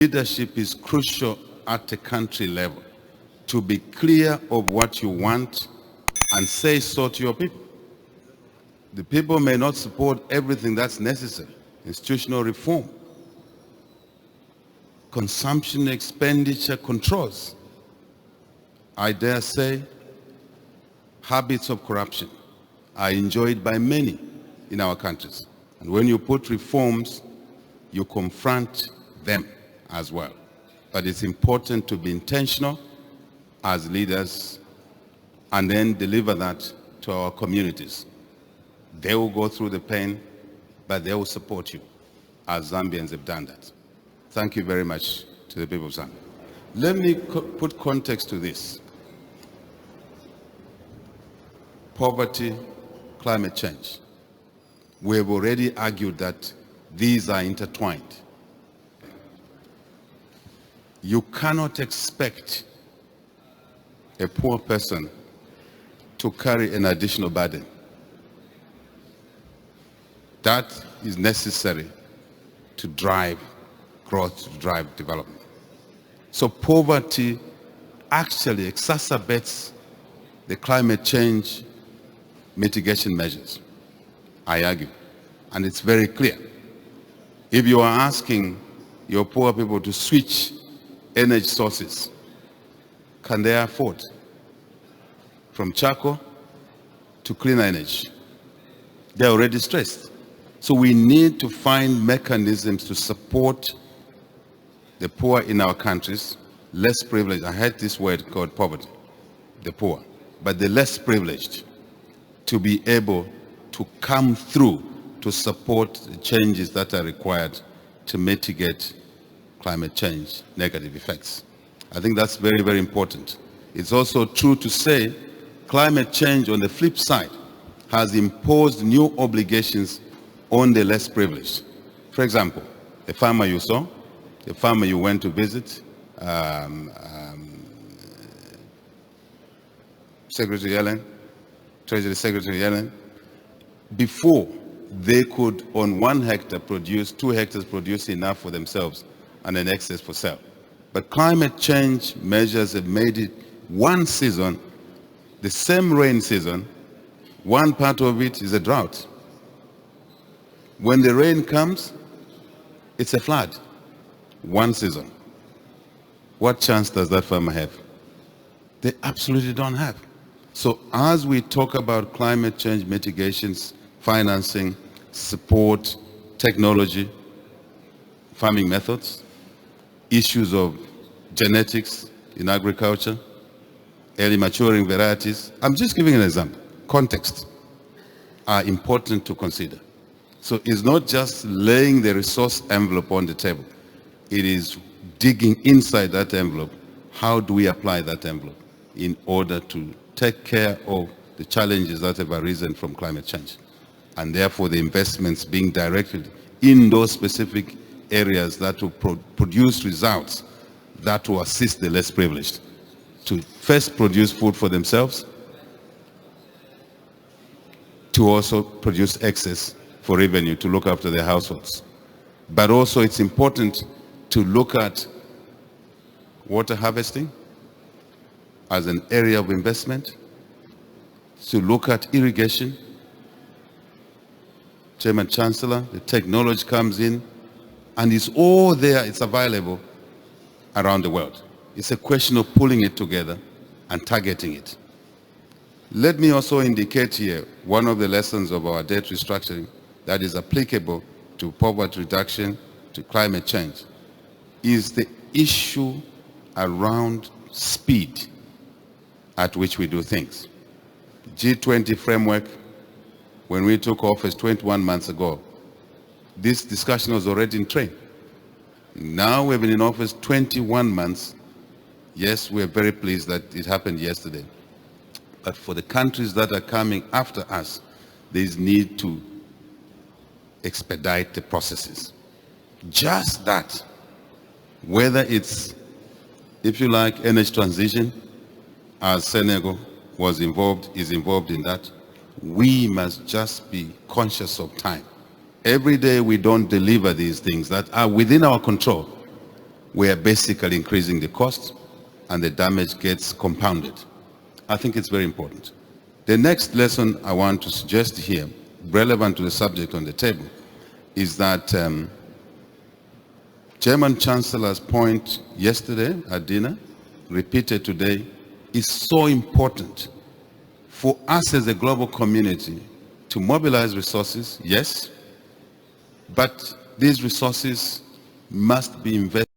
Leadership is crucial at a country level to be clear of what you want and say so to your people. The people may not support everything that's necessary. Institutional reform, consumption expenditure controls, I dare say, habits of corruption are enjoyed by many in our countries. And when you put reforms, you confront them as well. But it's important to be intentional as leaders and then deliver that to our communities. They will go through the pain, but they will support you, as Zambians have done that. Thank you very much to the people of Zambia. Let me put context to this. Poverty, climate change. We have already argued that these are intertwined. You cannot expect a poor person to carry an additional burden. That is necessary to drive growth, to drive development. So poverty actually exacerbates the climate change mitigation measures, I argue. And it's very clear. If you are asking your poor people to switch energy sources, can they afford from charcoal to cleaner energy? They're already stressed. So we need to find mechanisms to support the poor in our countries, less privileged. I heard this word called poverty, the poor, but the less privileged, to be able to come through to support the changes that are required to mitigate climate change negative effects. I think that's very, very important. It's also true to say climate change, on the flip side, has imposed new obligations on the less privileged. For example, the farmer you saw, the farmer you went to visit, Secretary Yellen, Treasury Secretary Yellen, before they could on 1 hectare produce, 2 hectares produce enough for themselves and an excess for sale. But climate change measures have made it one season, the same rain season, one part of it is a drought. When the rain comes, it's a flood. One season. What chance does that farmer have? They absolutely don't have. So as we talk about climate change mitigations, financing, support, technology, farming methods, issues of genetics in agriculture, early maturing varieties, I'm just giving an example. Context are important to consider. So it's not just laying the resource envelope on the table. It is digging inside that envelope. How do we apply that envelope in order to take care of the challenges that have arisen from climate change? And therefore the investments being directed in those specific areas that will produce results that will assist the less privileged to first produce food for themselves, to also produce excess for revenue to look after their households. But also it's important to look at water harvesting as an area of investment, to look at irrigation. Chairman Chancellor, the technology comes in and it's all there, it's available around the world. It's a question of pulling it together and targeting it. Let me also indicate here one of the lessons of our debt restructuring that is applicable to poverty reduction, to climate change, is the issue around speed at which we do things. G20 framework, when we took office 21 months ago, this discussion was already in train. Now we've been in office 21 months. Yes, we're very pleased that it happened yesterday. But for the countries that are coming after us, there is need to expedite the processes. Just that, whether it's, if you like, energy transition, as Senegal is involved in that, we must just be conscious of time. Every day we don't deliver these things that are within our control. we are basically increasing the cost and the damage gets compounded. I think it's very important. The next lesson I want to suggest here, relevant to the subject on the table, is that Chairman Chancellor's point yesterday at dinner, repeated today, is so important for us as a global community to mobilize resources, yes, but these resources must be invested